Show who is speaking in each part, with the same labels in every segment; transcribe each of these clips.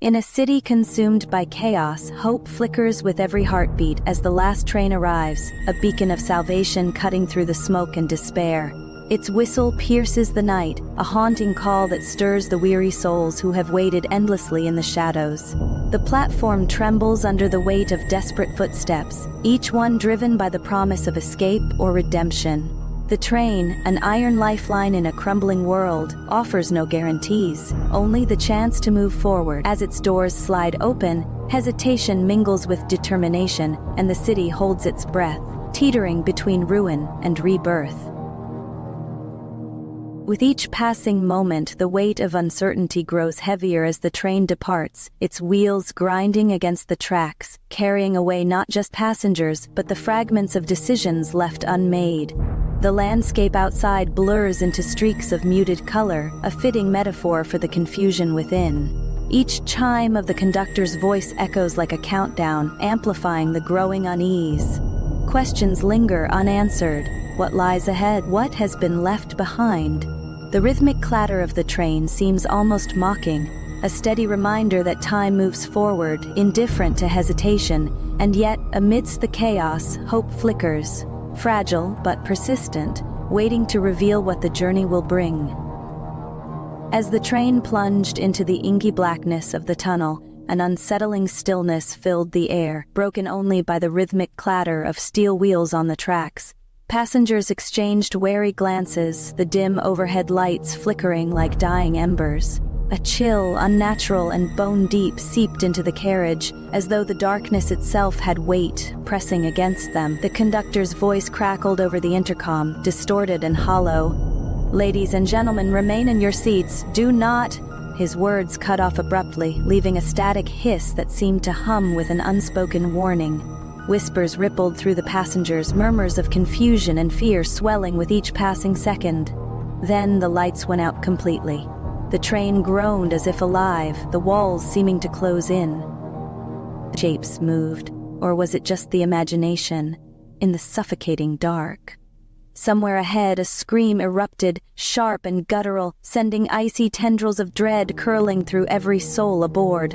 Speaker 1: In a city consumed by chaos, hope flickers with every heartbeat as the last train arrives, a beacon of salvation cutting through the smoke and despair. Its whistle pierces the night, a haunting call that stirs the weary souls who have waited endlessly in the shadows. The platform trembles under the weight of desperate footsteps, each one driven by the promise of escape or redemption. The train, an iron lifeline in a crumbling world, offers no guarantees, only the chance to move forward. As its doors slide open, hesitation mingles with determination, and the city holds its breath, teetering between ruin and rebirth. With each passing moment, the weight of uncertainty grows heavier as the train departs, its wheels grinding against the tracks, carrying away not just passengers but the fragments of decisions left unmade. The landscape outside blurs into streaks of muted color, a fitting metaphor for the confusion within. Each chime of the conductor's voice echoes like a countdown, amplifying the growing unease. Questions linger unanswered. What lies ahead? What has been left behind? The rhythmic clatter of the train seems almost mocking, a steady reminder that time moves forward, indifferent to hesitation, and yet, amidst the chaos, hope flickers, fragile but persistent, waiting to reveal what the journey will bring. As the train plunged into the inky blackness of the tunnel, an unsettling stillness filled the air, broken only by the rhythmic clatter of steel wheels on the tracks. Passengers exchanged wary glances, the dim overhead lights flickering like dying embers. A chill, unnatural and bone-deep seeped into the carriage, as though the darkness itself had weight pressing against them. The conductor's voice crackled over the intercom, distorted and hollow. "Ladies and gentlemen, remain in your seats. Do not—" His words cut off abruptly, leaving a static hiss that seemed to hum with an unspoken warning. Whispers rippled through the passengers, murmurs of confusion and fear swelling with each passing second. Then the lights went out completely. The train groaned as if alive, the walls seeming to close in. Shapes moved, or was it just the imagination, in the suffocating dark? Somewhere ahead, a scream erupted, sharp and guttural, sending icy tendrils of dread curling through every soul aboard.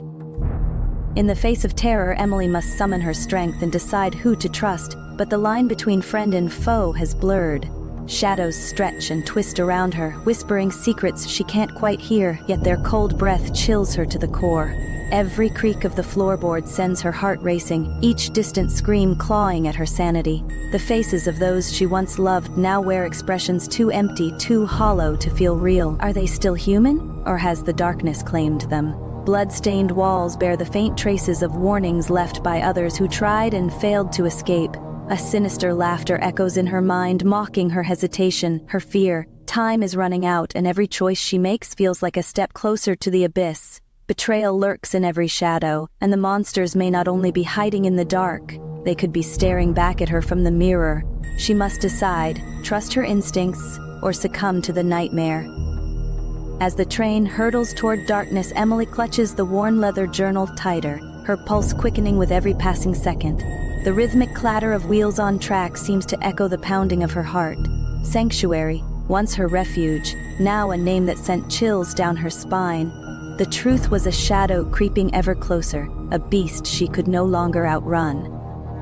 Speaker 1: In the face of terror, Emily must summon her strength and decide who to trust, but the line between friend and foe has blurred. Shadows stretch and twist around her, whispering secrets she can't quite hear, yet their cold breath chills her to the core. Every creak of the floorboard sends her heart racing, each distant scream clawing at her sanity. The faces of those she once loved now wear expressions too empty, too hollow to feel real. Are they still human, or has the darkness claimed them? Blood-stained walls bear the faint traces of warnings left by others who tried and failed to escape. A sinister laughter echoes in her mind, mocking her hesitation, her fear. Time is running out, and every choice she makes feels like a step closer to the abyss. Betrayal lurks in every shadow, and the monsters may not only be hiding in the dark, they could be staring back at her from the mirror. She must decide, trust her instincts, or succumb to the nightmare. As the train hurtles toward darkness, Emily clutches the worn leather journal tighter, her pulse quickening with every passing second. The rhythmic clatter of wheels on track seems to echo the pounding of her heart. Sanctuary, once her refuge, now a name that sent chills down her spine. The truth was a shadow creeping ever closer, a beast she could no longer outrun.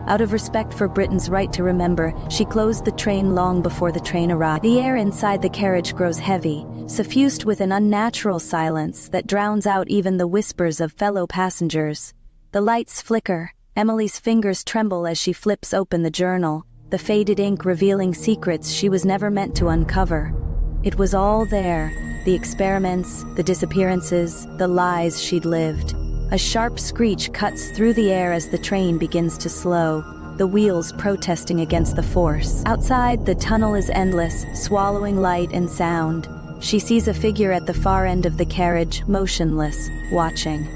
Speaker 1: Out of respect for Britain's right to remember, she closed the train long before the train arrived. The air inside the carriage grows heavy, suffused with an unnatural silence that drowns out even the whispers of fellow passengers. The lights flicker. Emily's fingers tremble as she flips open the journal, the faded ink revealing secrets she was never meant to uncover. It was all there, the experiments, the disappearances, the lies she'd lived. A sharp screech cuts through the air as the train begins to slow, the wheels protesting against the force. Outside, the tunnel is endless, swallowing light and sound. She sees a figure at the far end of the carriage, motionless, watching.